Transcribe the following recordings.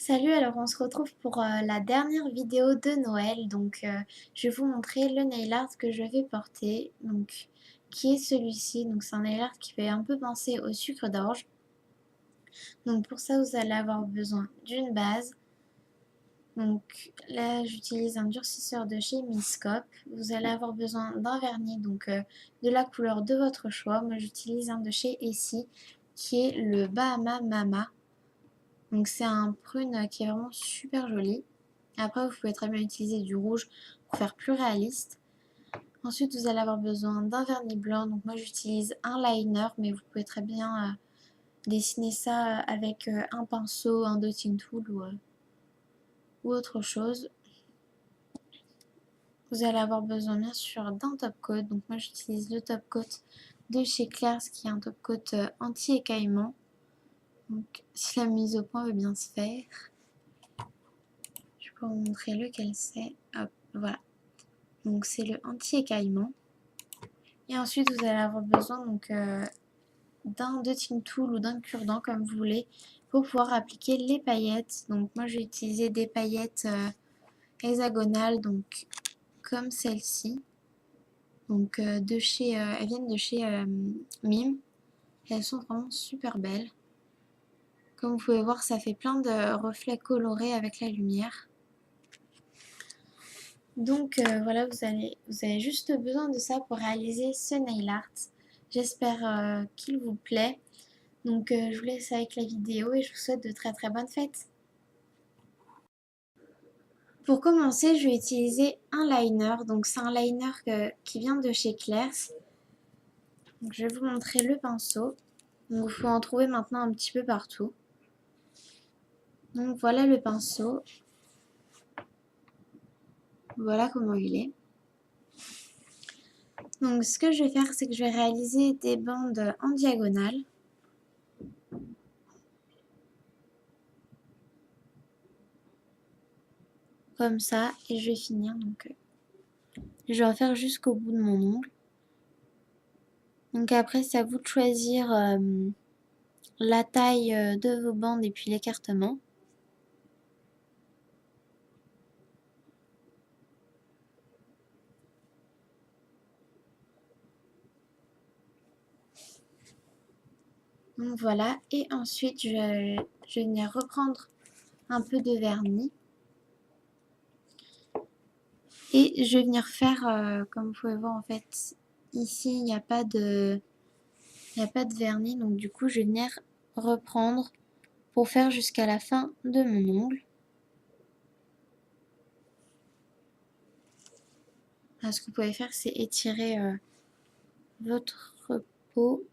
Salut, alors on se retrouve pour la dernière vidéo de Noël. Je vais vous montrer le nail art que je vais porter, qui est celui-ci. Donc c'est un nail art qui fait un peu penser au sucre d'orge. Donc pour ça, vous allez avoir besoin d'une base. Donc là, j'utilise un durcisseur de chez Miscope. Vous allez avoir besoin d'un vernis, de la couleur de votre choix. Moi, j'utilise un de chez Essie, qui est le Bahama Mama. Donc c'est un prune qui est vraiment super joli. Après, vous pouvez très bien utiliser du rouge pour faire plus réaliste. Ensuite, vous allez avoir besoin d'un vernis blanc. Donc moi, j'utilise un liner, mais vous pouvez très bien dessiner ça avec un pinceau, un dotting tool ou autre chose. Vous allez avoir besoin bien sûr d'un top coat. Donc moi, j'utilise le top coat de chez Claire's qui est un top coat anti-écaillement. Donc si la mise au point veut bien se faire, je peux vous montrer lequel c'est. Hop, voilà. Donc c'est le anti-écaillement. Et ensuite vous allez avoir besoin d'un dotting tool ou d'un cure-dent comme vous voulez pour pouvoir appliquer les paillettes. Donc moi j'ai utilisé des paillettes hexagonales comme celle-ci. Elles viennent de chez Mime. Elles sont vraiment super belles. Comme vous pouvez voir, ça fait plein de reflets colorés avec la lumière. Voilà, vous avez juste besoin de ça pour réaliser ce nail art. J'espère qu'il vous plaît. Je vous laisse avec la vidéo et je vous souhaite de très très bonnes fêtes. Pour commencer, je vais utiliser un liner. Donc c'est un liner qui vient de chez Claire's. Donc, je vais vous montrer le pinceau. Donc vous pouvez en trouver maintenant un petit peu partout. Donc voilà le pinceau. Voilà comment il est. Donc ce que je vais faire, c'est que je vais réaliser des bandes en diagonale. Comme ça. Et je vais finir. Je vais en faire jusqu'au bout de mon ongle. Donc après, c'est à vous de choisir la taille de vos bandes et puis l'écartement. Donc voilà, et ensuite je vais venir reprendre un peu de vernis. Et je vais venir faire, comme vous pouvez voir en fait, ici il n'y a pas de vernis. Donc du coup je vais venir reprendre pour faire jusqu'à la fin de mon ongle. Ce que vous pouvez faire, c'est étirer votre peau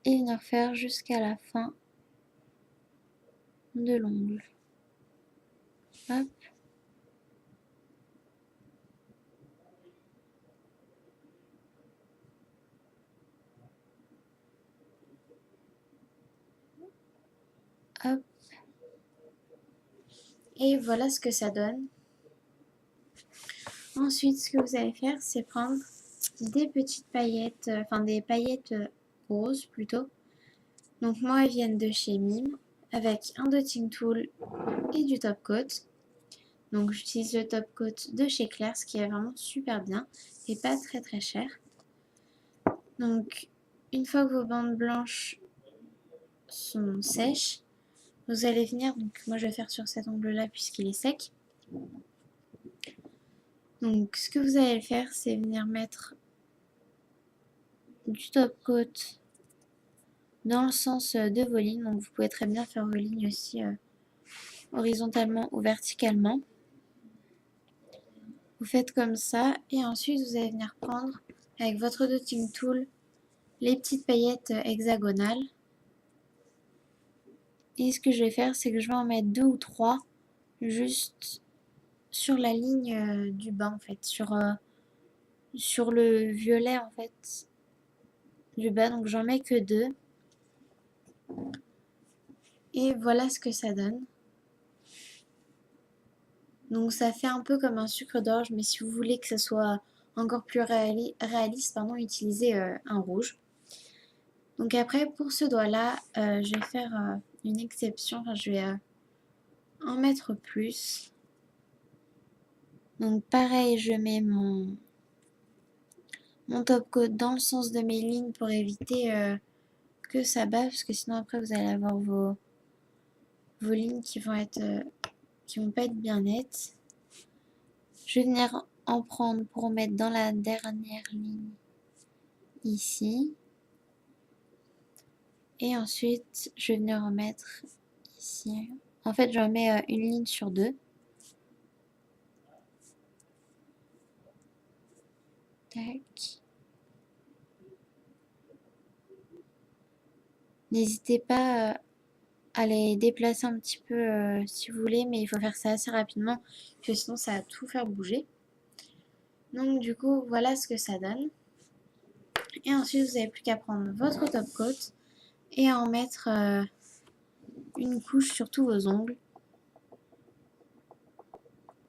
et venir faire jusqu'à la fin de l'ongle. Hop. Hop. Et voilà ce que ça donne. Ensuite, ce que vous allez faire, c'est prendre des petites paillettes, des paillettes roses plutôt. Donc moi, elles viennent de chez Mime avec un dotting tool et du top coat. Donc j'utilise le top coat de chez Claire's qui est vraiment super bien et pas très très cher. Donc une fois que vos bandes blanches sont sèches, vous allez venir, donc moi je vais faire sur cet ongle là puisqu'il est sec. Donc ce que vous allez faire, c'est venir mettre du top coat dans le sens de vos lignes. Donc vous pouvez très bien faire vos lignes aussi horizontalement ou verticalement. Vous faites comme ça et ensuite vous allez venir prendre avec votre dotting tool les petites paillettes hexagonales. Et ce que je vais faire, c'est que je vais en mettre 2 ou 3 juste sur la ligne du bas en fait, sur le violet en fait du bas. Donc j'en mets que 2. Et voilà ce que ça donne. Donc ça fait un peu comme un sucre d'orge, mais si vous voulez que ça soit encore plus réaliste, utilisez un rouge. Donc après, pour ce doigt-là, je vais faire une exception. en mettre plus. Donc pareil, je mets mon top coat dans le sens de mes lignes pour éviter que ça bave, parce que sinon après vous allez avoir vos lignes qui vont pas être bien nettes. Je vais venir en prendre pour mettre dans la dernière ligne ici. Et ensuite, je vais venir en mettre ici. En fait, j'en mets une ligne sur deux. Tac. N'hésitez pas à les déplacer un petit peu si vous voulez, mais il faut faire ça assez rapidement, parce que sinon ça va tout faire bouger. Donc du coup, voilà ce que ça donne. Et ensuite, vous n'avez plus qu'à prendre votre top coat et à en mettre une couche sur tous vos ongles.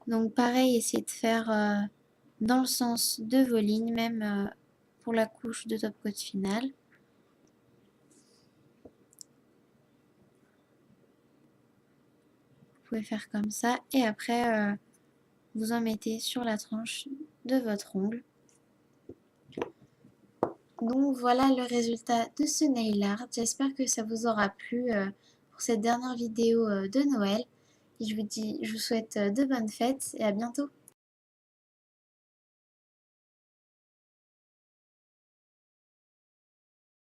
Donc pareil, essayez de faire dans le sens de vos lignes, même pour la couche de top coat finale. Vous pouvez faire comme ça et après vous en mettez sur la tranche de votre ongle. Donc voilà le résultat de ce nail art. J'espère que ça vous aura plu pour cette dernière vidéo de Noël. Et je vous souhaite de bonnes fêtes et à bientôt.